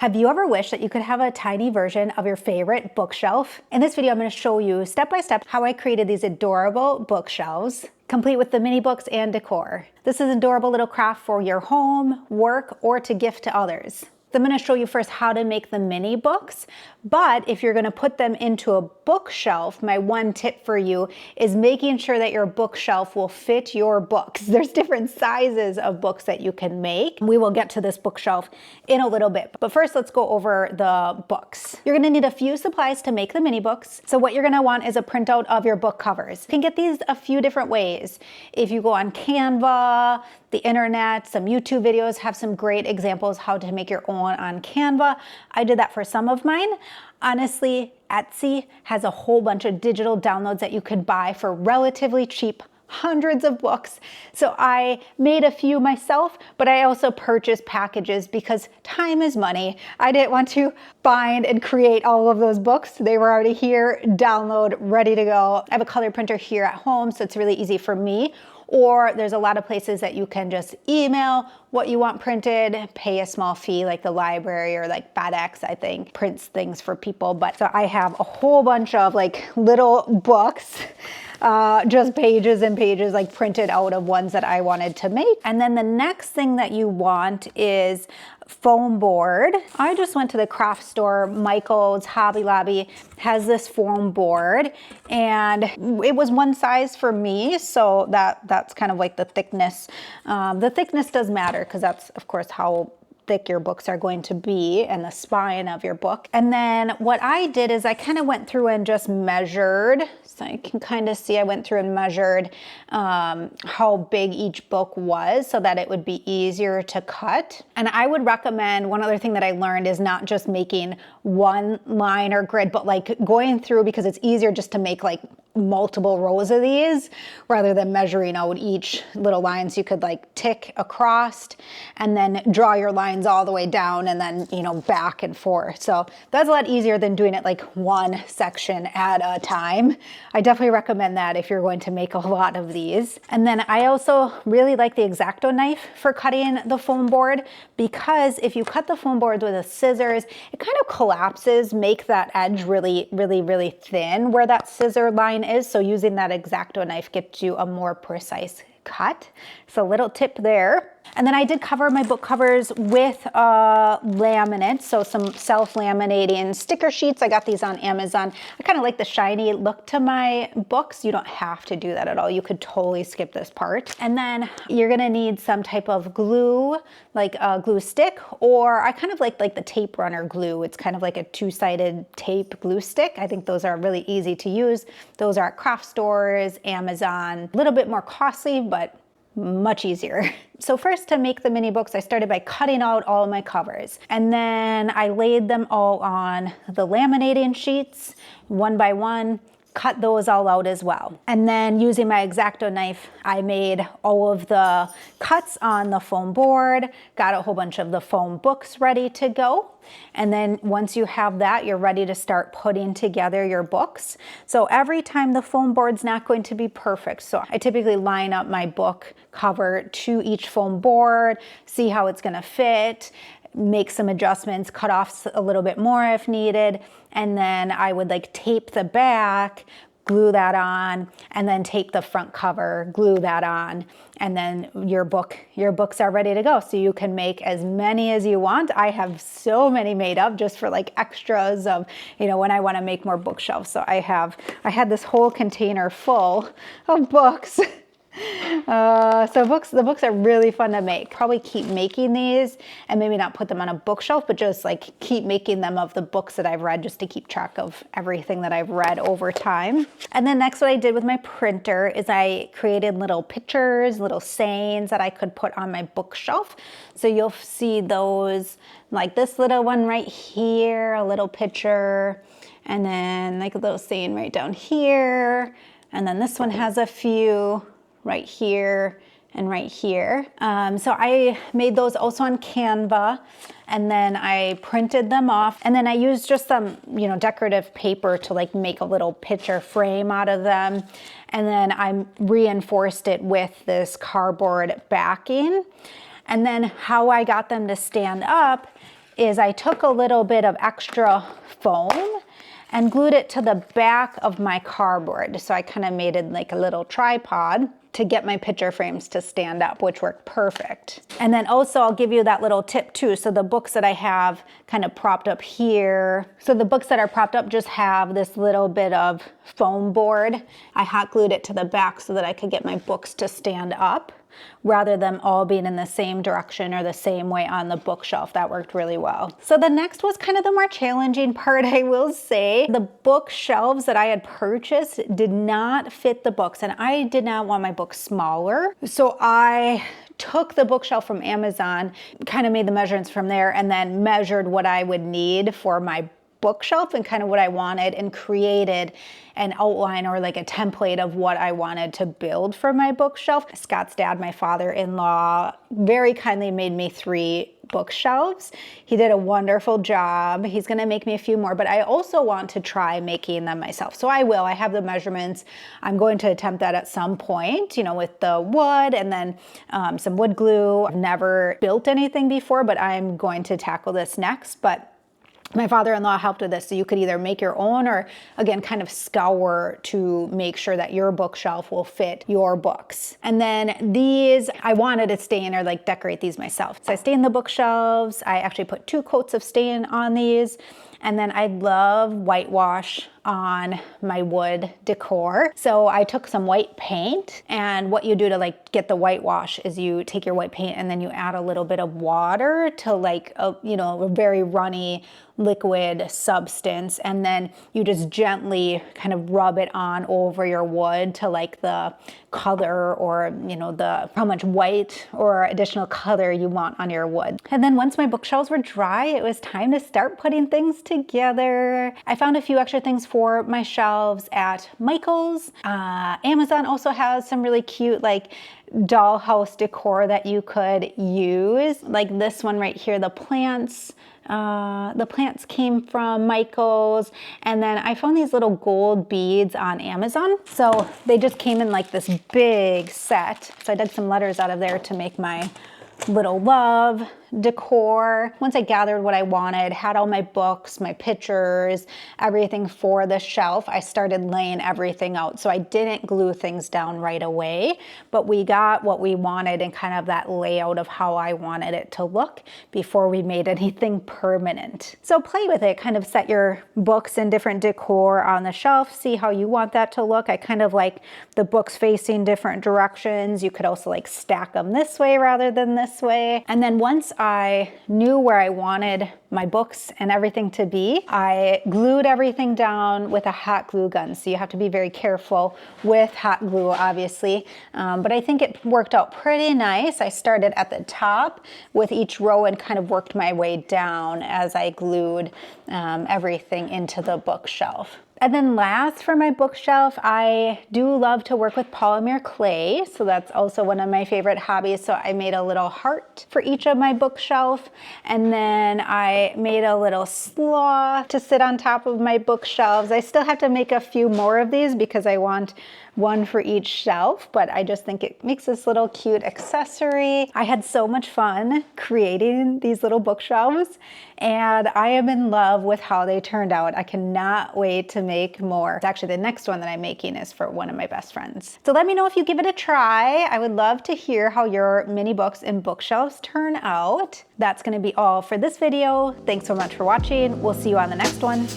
Have you ever wished that you could have a tiny version of your favorite bookshelf? In this video, I'm going to show you step by step how I created these adorable bookshelves, complete with the mini books and decor. This is an adorable little craft for your home, work, or to gift to others. I'm going to show you first how to make the mini books, but if you're going to put them into a bookshelf, my one tip for you is making sure that your bookshelf will fit your books. There's different sizes of books that you can make. We will get to this bookshelf in a little bit, but first let's go over the books. You're going to need a few supplies to make the mini books. So what you're going to want is a printout of your book covers. You can get these a few different ways. If you go on Canva, the internet, some YouTube videos have some great examples how to make your own on Canva. I did that for some of mine. Honestly, Etsy has a whole bunch of digital downloads that you could buy for relatively cheap, hundreds of books. So I made a few myself, but I also purchased packages because time is money. I didn't want to find and create all of those books. They were already here, download, ready to go. I have a color printer here at home, so it's really easy for me. Or there's a lot of places that you can just email what you want printed, pay a small fee like the library or like FedEx, I think, prints things for people. But so I have a whole bunch of like little books, just pages and pages like printed out of ones that I wanted to make. And then the next thing that you want is foam board. I just went to the craft store, Michael's, Hobby Lobby has this foam board, and it was one size for me, so that's kind of like the thickness. The thickness does matter because that's of course how thick your books are going to be and the spine of your book. And then what I did is I kind of went through and just measured. So you can kind of see I went through and measured how big each book was so that it would be easier to cut. And I would recommend, one other thing that I learned is not just making one line or grid, but like going through, because it's easier just to make like multiple rows of these rather than measuring out each little line. So you could like tick across and then draw your lines all the way down and then, you know, back and forth. So that's a lot easier than doing it like one section at a time. I definitely recommend that if you're going to make a lot of these. And then I also really like the X-Acto knife for cutting the foam board, because if you cut the foam board with a scissors, it kind of collapses, make that edge really, really, really thin where that scissor line is. So using that X-Acto knife gets you a more precise cut. So a little tip there. And then I did cover my book covers with laminate, so some self-laminating sticker sheets. I got these on Amazon. I kind of like the shiny look to my books. You don't have to do that at all. You could totally skip this part. And then you're gonna need some type of glue, like a glue stick, or I kind of like the tape runner glue. It's kind of like a two-sided tape glue stick. I think those are really easy to use. Those are at craft stores, Amazon, a little bit more costly, but much easier. So first, to make the mini books, I started by cutting out all of my covers, and then I laid them all on the laminating sheets one by one, cut those all out as well. And then using my X-Acto knife, I made all of the cuts on the foam board, got a whole bunch of the foam books ready to go. And then once you have that, you're ready to start putting together your books. So every time, the foam board's not going to be perfect. So I typically line up my book cover to each foam board, see how it's gonna fit, make some adjustments, cut off a little bit more if needed, and then I would like tape the back, glue that on, and then tape the front cover, glue that on, and then your books are ready to go. So you can make as many as you want. I have so many made up just for like extras of, you know, when I want to make more bookshelves. So I had this whole container full of books. So the books are really fun to make. Probably keep making these and maybe not put them on a bookshelf, but just like keep making them of the books that I've read, just to keep track of everything that I've read over time. And then next, what I did with my printer is I created little pictures, little sayings that I could put on my bookshelf. So you'll see those, like this little one right here, a little picture, and then like a little saying right down here. And then this one has a few right here and right here. So I made those also on Canva, and then I printed them off, and then I used just some, you know, decorative paper to like make a little picture frame out of them. And then I reinforced it with this cardboard backing. And then how I got them to stand up is I took a little bit of extra foam and glued it to the back of my cardboard. So I kind of made it like a little tripod to get my picture frames to stand up, which worked perfect. And then also I'll give you that little tip too. So the books that I have kind of propped up here, so the books that are propped up just have this little bit of foam board. I hot glued it to the back so that I could get my books to stand up, rather than all being in the same direction or the same way on the bookshelf. That worked really well. So the next was kind of the more challenging part, I will say. The bookshelves that I had purchased did not fit the books, and I did not want my books smaller. So I took the bookshelf from Amazon, kind of made the measurements from there, and then measured what I would need for my bookshelf and kind of what I wanted, and created an outline or like a template of what I wanted to build for my bookshelf. Scott's dad, my father-in-law, very kindly made me 3 bookshelves. He did a wonderful job. He's gonna make me a few more, but I also want to try making them myself. So I will, I have the measurements. I'm going to attempt that at some point, you know, with the wood and then some wood glue. I've never built anything before, but I'm going to tackle this next. But my father-in-law helped with this, so you could either make your own or, again, kind of scour to make sure that your bookshelf will fit your books. And then these, I wanted to stain or like decorate these myself. So I stained the bookshelves. I actually put 2 coats of stain on these. And then I love whitewash on my wood decor. So I took some white paint, and what you do to like get the whitewash is you take your white paint and then you add a little bit of water to like a, you know, a very runny liquid substance, and then you just gently kind of rub it on over your wood to like the color, or you know, the how much white or additional color you want on your wood. And then once my bookshelves were dry, it was time to start putting things together. I found a few extra things for my shelves at Michael's. Amazon also has some really cute like dollhouse decor that you could use, like this one right here. The plants came from Michael's, and then I found these little gold beads on Amazon. So they just came in like this big set. So I dug some letters out of there to make my little love decor. Once I gathered what I wanted, had all my books, my pictures, everything for the shelf, I started laying everything out. So I didn't glue things down right away, but we got what we wanted and kind of that layout of how I wanted it to look before we made anything permanent. So play with it, kind of set your books in different decor on the shelf, see how you want that to look. I kind of like the books facing different directions. You could also like stack them this way rather than this way. And then once I knew where I wanted my books and everything to be, I glued everything down with a hot glue gun. So you have to be very careful with hot glue, obviously. But I think it worked out pretty nice. I started at the top with each row and kind of worked my way down as I glued everything into the bookshelf. And then last for my bookshelf, I do love to work with polymer clay. So that's also one of my favorite hobbies. So I made a little heart for each of my bookshelf. And then I made a little sloth to sit on top of my bookshelves. I still have to make a few more of these because I want one for each shelf, but I just think it makes this little cute accessory. I had so much fun creating these little bookshelves, and I am in love with how they turned out. I cannot wait to make more. Actually, the next one that I'm making is for one of my best friends. So let me know if you give it a try. I would love to hear how your mini books and bookshelves turn out. That's going to be all for this video. Thanks so much for watching. We'll see you on the next one.